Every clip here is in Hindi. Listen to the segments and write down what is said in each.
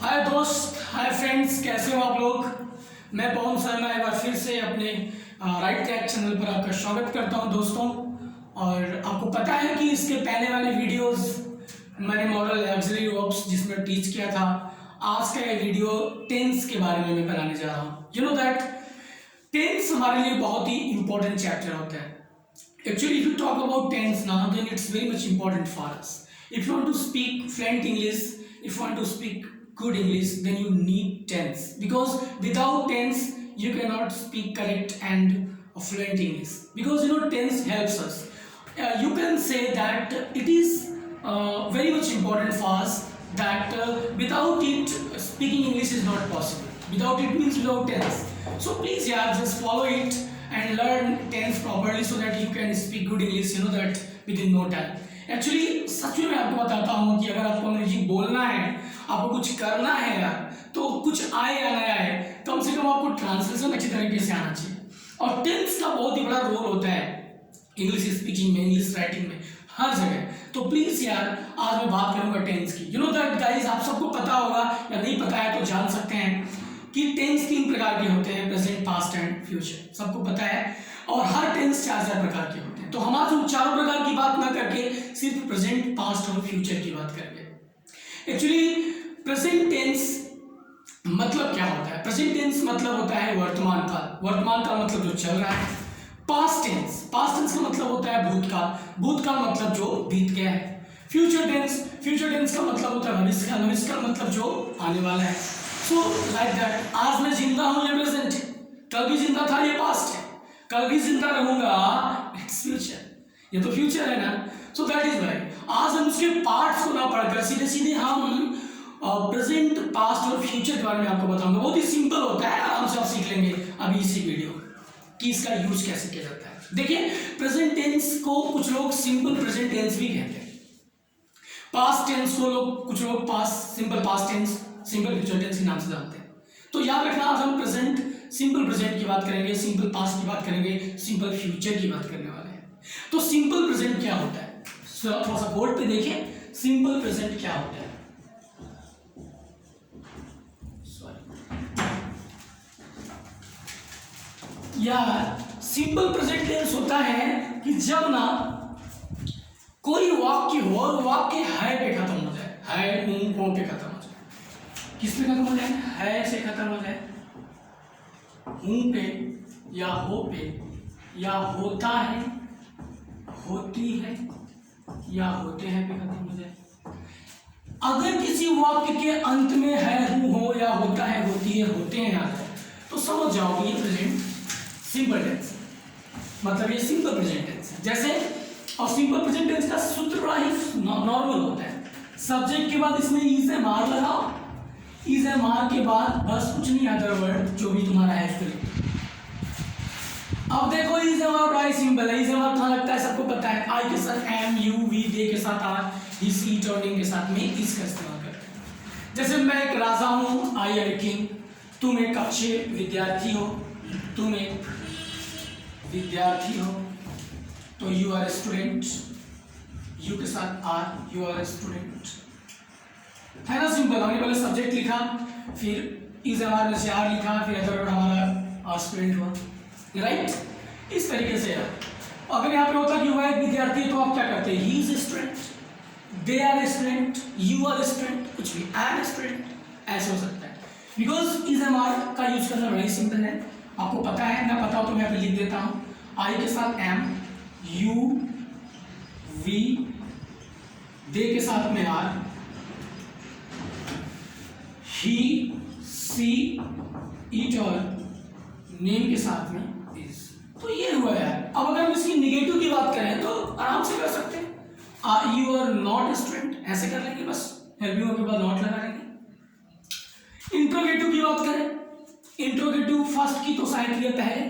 हाय दोस्त, हाय फ्रेंड्स, कैसे हो आप लोग। मैं पवन शर्मा एक बार फिर से अपने राइट ट्रैक चैनल पर आपका स्वागत करता हूं दोस्तों। और आपको पता है कि इसके पहले वाले वीडियोस मैंने मॉडल ऑक्सिलरी वर्ब्स जिसमें टीच किया था। आज का ये वीडियो टेंस के बारे में मैं बनाने जा रहा हूँ। यू नो दैट टेंस हमारे लिए बहुत ही इंपॉर्टेंट चैप्टर होता है। Actually, if you talk about tense now, then it's very much important for us. If you want to speak fluent English, if you want to speak good English, then you need tense. Because without tense, you cannot speak correct and fluent English. Because tense helps us. You can say that it is very much important for us that without it, speaking English is not possible. Without it means without tense. So please, yeah, just follow it and learn tense properly so that you can speak good English, that within no time. Actually सच में मैं आपको बताता हूँ कि अगर आपको अंग्रेजी बोलना है, आपको कुछ करना है यार, तो कुछ आए या नया है, कम से कम आपको ट्रांसलेशन अच्छी तरीके से आना चाहिए। और टेंस का बहुत ही बड़ा रोल होता है इंग्लिश स्पीकिंग में, इंग्लिश राइटिंग में, हर जगह। तो प्लीज यार, आज मैं बात करूंगा टेंस की। यू नो दैट गाइस, आप सबको पता होगा या नहीं पता है तो जान सकते हैं कि टेंस 3 प्रकार के होते हैं, प्रेजेंट, पास्ट एंड फ्यूचर। सबको पता है। और हर टेंस 4 प्रकार के होते हैं। तो हम आज उन 4 प्रकार की बात ना करके सिर्फ प्रेजेंट, पास्ट और फ्यूचर की बात करेंगे। एक्चुअली प्रेजेंट टेंस मतलब क्या होता है? प्रेजेंट टेंस मतलब होता है वर्तमान काल। वर्तमान काल मतलब जो चल रहा है। पास्ट टेंस का मतलब होता है भूतकाल। भूतकाल मतलब जो बीत गया है। फ्यूचर टेंस का मतलब होता है भविष्य काल। भविष्य काल मतलब जो आने वाला है। सो लाइक दैट, आज मैं जिंदा हूं, ये प्रेजेंट है। कल भी जिंदा था, ये पास्ट है। कल भी जिंदा रहूंगा, इट्स फ्यूचर। ये तो फ्यूचर है ना। सो दैट इज वाई आज हम उसके पार्ट्स को ना पढ़कर सीधे सीधे हम प्रेजेंट, पास्ट और फ्यूचर के बारे में आपको बताऊंगा। बहुत ही सिंपल होता है, आराम से आप सीख लेंगे अभी इसी वीडियो कि इसका यूज कैसे किया जाता है। देखिए, प्रेजेंट टेंस को कुछ लोग सिंपल प्रेजेंट टेंस भी कहते हैं। पास्ट टेंस को कुछ लोग simple past tense, simple future tense के नाम से जानते हैं। तो याद रखना, आज हम प्रेजेंट, सिंपल प्रेजेंट की बात करेंगे, सिंपल पास्ट की बात करेंगे, सिंपल फ्यूचर की बात करने वाले हैं। तो सिंपल प्रेजेंट क्या होता है? थोड़ा सा बोर्ड पे देखिए, सिंपल प्रेजेंट क्या होता है। यार, सिंपल प्रेजेंट टेंस होता है कि जब ना कोई वाक्य हो और वाक्य है पे खत्म हो जाए, है, हो पे खत्म हो जाए। किस पे खत्म हो जाए? है से खत्म हो जाए, हूं पे या हो पे, या होता है, होती है या होते हैं पे खत्म हो जाए। अगर किसी वाक्य के अंत में है, हूं, हो या होता है, होती है, होते हैं आ जाए, तो समझ जाओ ये प्रेजेंट सिंपल टेंस, मतलब ये सिंपल प्रेजेंट टेंस है। जैसे, और सिंपल प्रेजेंट टेंस का सूत्र बड़ा ही नॉर्मल होता है। सब्जेक्ट के बाद इसमें ई से मार लगाओ, ई से मार के बाद बस कुछ नहीं, अदर वर्ड जो भी तुम्हारा है उसको लिखो। अब देखो, ई से मार बड़ा सिंपल है। ई से मार कहाँ लगता है सबको पता है। आई के साथ एम, यू, वी, दे के साथ आर, ही, सी, टर्निंग के साथ में इसका इस्तेमाल करते हैं। जैसे मैं एक राजा हूँ, आई एम किंग। तुम एक अच्छे विद्यार्थी हो, तुम एक विद्यार्थी हो, तो यू आर स्टूडेंट। यू के साथ आर, यू आर स्टूडेंट, है ना। सिंपल। हमने पहले सब्जेक्ट लिखा, फिर इस हमारे में से आर लिखा, फिर अदर वर्ड हमारा स्टूडेंट हुआ, राइट। इस तरीके से यार, अगर यहाँ पे होता कि वह एक विद्यार्थी है तो आप क्या करते हैं? He is student, they are student, you are student, कुछ भी, आई एम स्टूडेंट, ऐसे हो सकता है। बिकॉज इज एम आर का यूज करना बड़ा सिंपल है। आपको पता है ना, पता हो तो मैं यहाँ पे लिख देता हूँ। आई के साथ एम, यू, वी, दे के साथ में आर, ही, सी, इट और नेम के साथ में इज। तो ये हुआ यार। अब अगर हम इसकी निगेटिव की बात करें तो आराम से कर सकते हैं। यू आर नॉट स्टूडेंट, ऐसे कर लेंगे, बस हेल्पिंग के बाद नॉट लगा लेंगे। इंट्रोगेटिव की बात करें, इंट्रोगेटिव फर्स्ट की तो शायद ये पहले,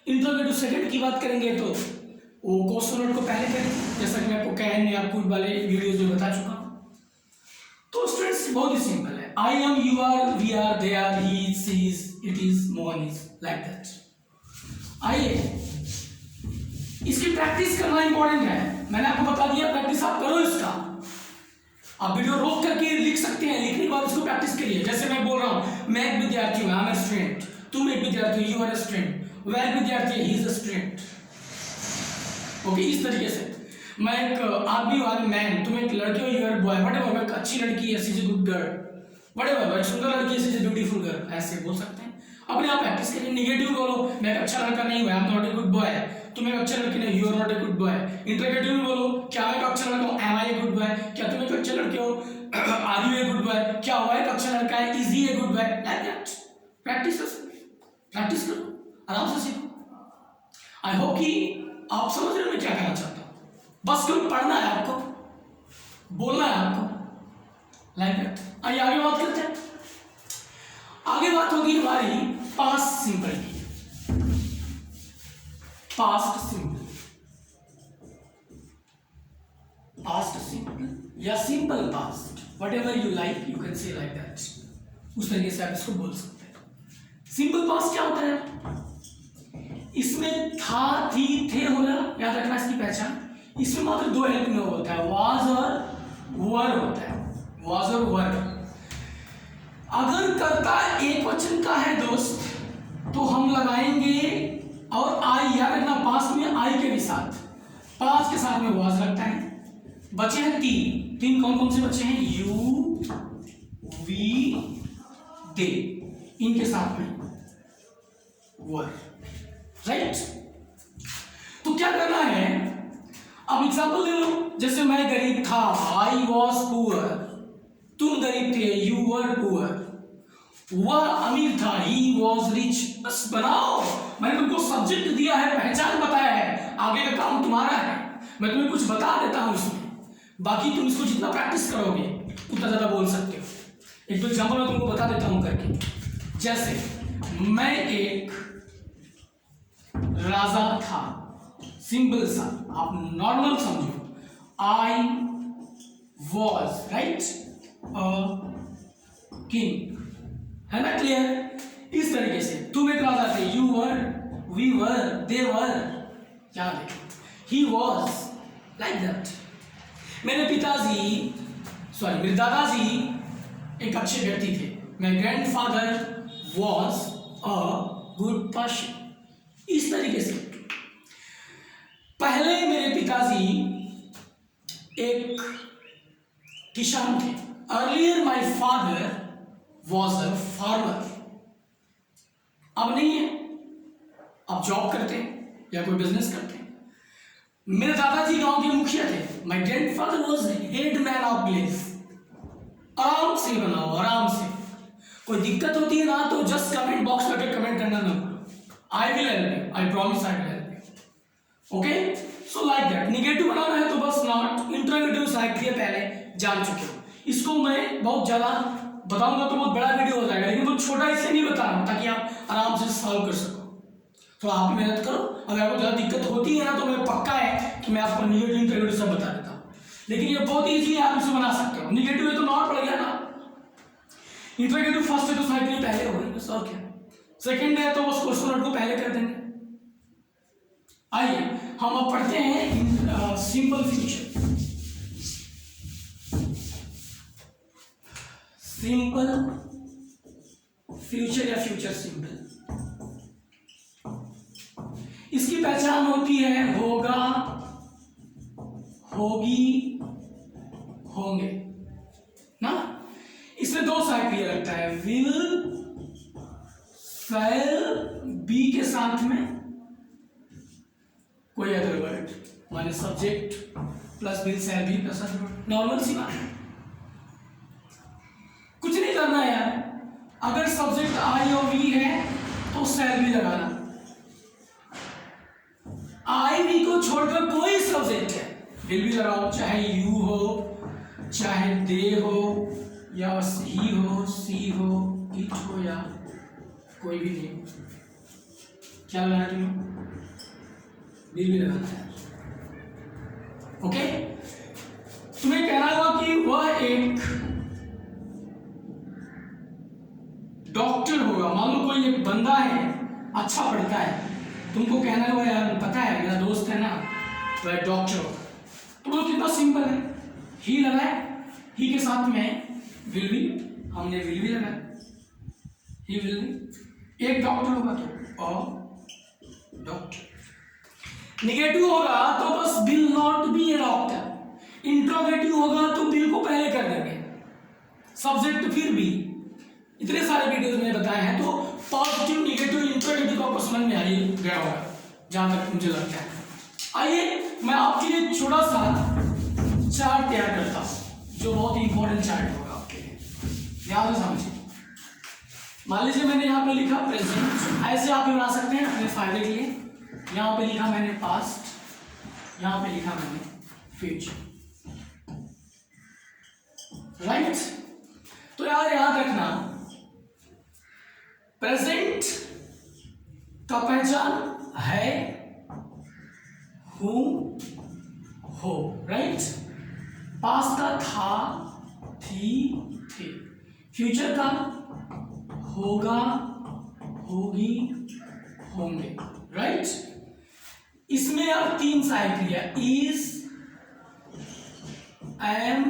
इंट्रोगेटिव सेकंड की बात करेंगे तो वो क्वेश्चन वर्ड को पहले करेंगे, जैसा कि मैं आपको कैन या कुछ वाले वीडियोज में बता चुका हूँ। तो स्टूडेंट्स बहुत ही सिंपल है। I am, you are, we are, they are, he is, she is, it is, Mohan is, like that. आइए, इसकी प्रैक्टिस करना इंपॉर्टेंट है। मैंने आपको बता दिया, प्रैक्टिस आप करो इसका। आप वीडियो रोक करके लिख सकते हैं, लिखने के बाद इसको प्रैक्टिस करिए। जैसे मैं बोल रहा हूँ मैं एक विद्यार्थी हूँ, आई एम ए स्टूडेंट, तुम एक विद्यार्थी हो, यू आर ए स्टूडेंट, वह एक विद्यार्थी है, he is a student. Okay, इस तरीके से मैं एक आदमी हूँ, आई एम मैन, तुम एक लड़के हो, यू आर बॉय, व्हाटएवर, एक अच्छी लड़की है, she is a good girl, whatever, एक सुंदर लड़की है, she is a beautiful girl, ऐसे बोल सकते हैं। अपने आप प्रैक्टिस करिए। निगेटिव बोलो, मैं एक अच्छा लड़का नहीं हूँ, I am not a good boy, तुम एक अच्छा लड़की नहीं, you are not a good boy. Interrogative में बोलो, क्या मैं एक अच्छा लड़का हूँ, am I a good boy, क्या तुम एक अच्छे लड़के हो, are you a good boy, क्या हुआ एक अच्छा लड़का है, is he a good boy, like that. Practice करो, आराम से सीखो। आई होप कि आप समझ रहे हो मैं क्या कहना चाहता हूँ। बस केवल पढ़ना है आपको, बोलना है आपको, लाइक दैट। आइए आगे बात करते हैं। आगे बात होगी हमारी पास्ट सिंपल की। पास्ट सिंपल या simple past, whatever you like, you can say like that, उस तरीके से आप इसको बोल सकते हैं। सिंपल पास्ट क्या होता है? इसमें था, थी, थे होना, याद रखना इसकी पहचान। इसमें मात्र दो हेल्पिंग वर्ब होता है, वाज और वर होता है, वाज और वर। अगर कर्ता एक वचन का है दोस्त तो हम लगाएंगे और आई, याद रखना पास्ट में आई के भी साथ, पास्ट के साथ में वाज लगता है। बचे हैं तीन कौन कौन से बचे हैं? यू, वी, दे, इनके साथ में वर, राइट। तो क्या करना है, अब एग्जाम्पल ले लो, जैसे मैं गरीब था, आई वॉज पुअर, तुम गरीब थे, यू वर पुअर, वह अमीर था, ही वॉज रिच। बस बनाओ, मैंने तुमको सब्जेक्ट दिया है, पहचान बताया है, आगे का काम तुम्हारा है, मैं तुम्हें कुछ बता देता हूं इसमें, बाकी तुम इसको जितना प्रैक्टिस करोगे उतना ज्यादा बोल सकते हो। एक दो एग्जाम्पल मैं तुमको बता देता हूं करके। जैसे मैं एक राजा था, सिंपल सा, आप नॉर्मल समझो, आई वॉज, राइट, किंग, है ना, क्लियर। इस तरीके से तुम एक राजा थे, यू वर, वी वर, दे वर, याद है, ही वॉज, लाइक दैट। मेरे मेरे दादाजी एक अच्छे व्यक्ति थे, माई grandfather was a good person. इस तरीके से पहले मेरे पिताजी एक किसान थे, earlier my father was a farmer. अब नहीं है, अब जॉब करते हैं या कोई बिजनेस करते हैं। मेरे दादाजी गांव के मुखिया थे, माई grandfather was head man of village. आराम से बनाओ, आराम से, कोई दिक्कत होती है ना तो जस्ट कमेंट बॉक्स करके कमेंट करना ना भूलो, I will help you, I promise I will help you. Okay, so like that. Negative बनाना है तो बस नॉट, इंट्रोगेटिव साइक्लियर पहले जान चुके हो। इसको मैं बहुत ज्यादा बताऊंगा तो बहुत बड़ा वीडियो हो जाएगा, लेकिन बहुत छोटा इसलिए नहीं बता रहा हूं ताकि आप आराम से सॉल्व कर सको। तो आप मेहनत करो, अगर आपको ज़्यादा दिक्कत होती है ना तो मैं पक्का है कि मैं आपको निगेटिव इंट्रोगेटिव सब बता देता हूँ, लेकिन ये बहुत ईजी है, आप इसे बना सकते हो। निगेटिव है तो नॉट पड़ गया ना, इंट्रोगेटिव फर्स्ट है तो साइक्लियर पहले हो गई, बस और क्या। सेकंड है तो बस क्वेश्चन वर्ड को पहले कर देंगे। आइए हम अब पढ़ते हैं सिंपल फ्यूचर। सिंपल फ्यूचर या फ्यूचर सिंपल, इसकी पहचान होती है होगा, होगी, होंगे ना। इसमें दो साइक्लियर लगता है, विल, शैल, बी के साथ में कोई अदर वर्ड, माने subject plus will, shall be plus other word. Normal सी बात है, कुछ नहीं करना है यार। अगर सब्जेक्ट आई और वी है तो शैल बी लगाना, आई वी को छोड़कर कोई सब्जेक्ट है विल भी लगाओ, चाहे यू हो, चाहे दे हो, या ही हो, सी हो, इट हो, या कोई भी नहीं हो, क्या लगाना तुम्हें, विल भी लगाना है। ओके, तुम्हें कहना होगा कि वह एक डॉक्टर होगा। मान लो कोई एक बंदा है, अच्छा पढ़ता है, तुमको कहना है वो यार पता है मेरा दोस्त है ना वह डॉक्टर होगा, तो वो कितना सिंपल है, ही लगाए, ही के साथ में विल भी हमने विल भी लगाया, ही विल नहीं। एक डॉक्टर होगा तो अ डॉक्टर। निगेटिव होगा तो बस will not be A doctor. Interrogative होगा तो विल को पहले कर देंगे, सब्जेक्ट फिर बी। इतने सारे वीडियोस में बताए हैं, तो पॉजिटिव निगेटिव इंट्रोगेटिव का समझ में आ ही गया होगा जहां तक मुझे लगता है। आइए मैं आपके लिए छोटा सा चार्ट तैयार करता हूं, जो बहुत ही इंपॉर्टेंट चार्ट होगा आपके लिए, ध्यान से समझिए। मान लीजिए मैंने यहाँ पे लिखा प्रेजेंट, ऐसे आप भी बना सकते हैं अपने फायदे के लिए। यहाँ पे लिखा मैंने पास्ट, यहाँ पे लिखा मैंने फ्यूचर, राइट। तो यार याद रखना, प्रेजेंट का पहचान है हूं, हो, राइट। पास्ट का था, थी, थे। फ्यूचर का होगा, होगी, होंगे, राइट। इसमें अब 3 साइकिल लिया, इज, एम,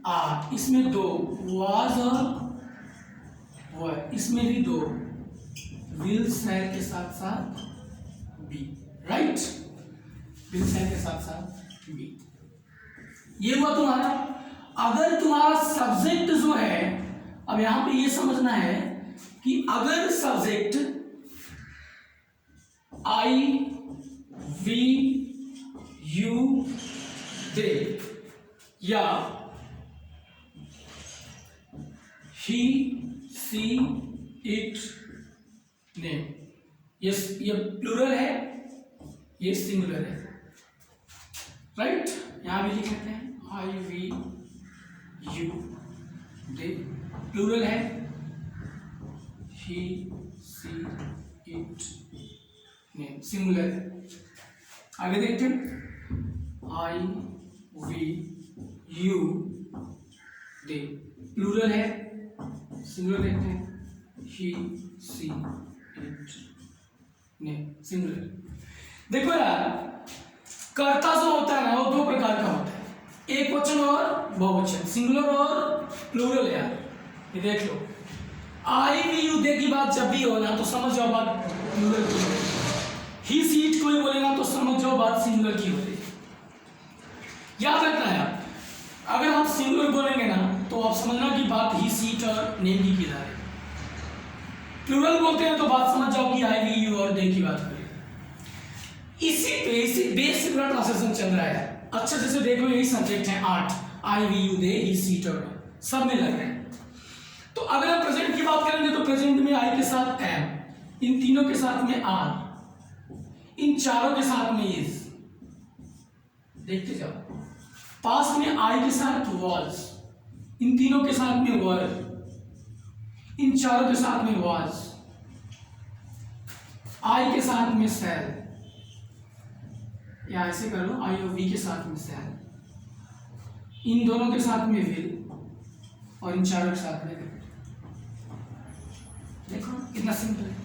आर। इसमें 2 वाज और वर। इसमें भी 2 विल शैल के साथ साथ बी, राइट। विल शैल के साथ साथ बी। ये हुआ तुम्हारा। अगर तुम्हारा सब्जेक्ट जो है, अब यहां पे ये समझना है कि अगर सब्जेक्ट आई, वी, यू, दे या ही, सी, इट, नेम, ये प्लूरल है, ये सिंगुलर है, राइट। यहां भी लिख लेते हैं आई, वी, यू, दे। प्लूरल है ही, सी, इट, नेम, सिंगुलर है। आगे देखते हैं आई, वी, यू, दे। प्लूरल है, सिंगुलर देखते हैं ही, सी, इट, नेम, सिंगुलर। देखो यार, कर्ता जो होता है ना, वो 2 प्रकार का होता है, एक वचन और बहुवचन, सिंगुलर और प्लूरल। यार ये देख लो, आई, वी, यू, दे की बात जब भी हो ना तो समझ जाओ बात प्लूरल की है। ही, सी, इट कोई बोलेगा तो समझ जाओ बात सिंगुलर की हो रही है। याद रखना है यार, अगर हम सिंगुलर बोलेंगे ना तो आप समझना कि बात ही, सी, इट और नेम की जा रही है। प्लूरल बोलते हैं तो बात समझ जाओ कि आई, वी, यू और दे की बात हो रही है। इसी बेस से पूरा ट्रांसलेशन चल रहा है। अच्छा जैसे देख लो, यही सब्जेक्ट है 8, I, we, you, they, he, she, it और सब में लग रहे हैं। तो अगर हम प्रेजेंट की बात करेंगे तो प्रेजेंट में आई के साथ एम, इन तीनों के साथ में आर, इन चारों के साथ में इज। देखते जाओ, पास्ट में आई के साथ वॉज, इन तीनों के साथ में वर, इन चारों के साथ में वॉज, आई के साथ में सेल, या ऐसे कर लो आई और वी के साथ में सेल, इन दोनों के साथ में विल, और इन चारों के साथ में विल। देखो कितना सिंपल है।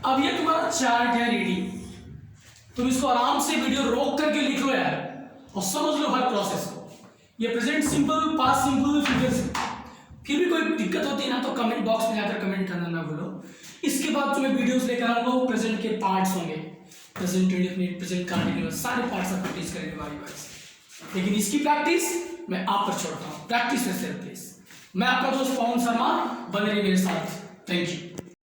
अब ये तुम्हारा चार्ट है रेडी, तुम इसको आराम से वीडियो रोक करके लिख लो यार, और समझ लो हर प्रोसेस को। ये present simple, past simple, future simple. फिर भी कोई दिक्कत होती है ना तो कमेंट बॉक्स में जाकर कमेंट करना ना भूलो। इसके बाद जो मैं वीडियोस लेकर आऊंगा वो प्रेजेंट के पार्ट्स होंगे, प्रेजेंट इंडेफिनिट, प्रेजेंट कंटिन्यूअस, सारे पार्ट्स आप प्रैक्टिस करेंगे बारी बारी से। लेकिन इसकी प्रैक्टिस मैं आप पर छोड़ता हूँ, प्रैक्टिस में सेल्फ प्लीज। मैं आपका दोस्त पवन शर्मा, बने रहिए मेरे साथ। Thank you.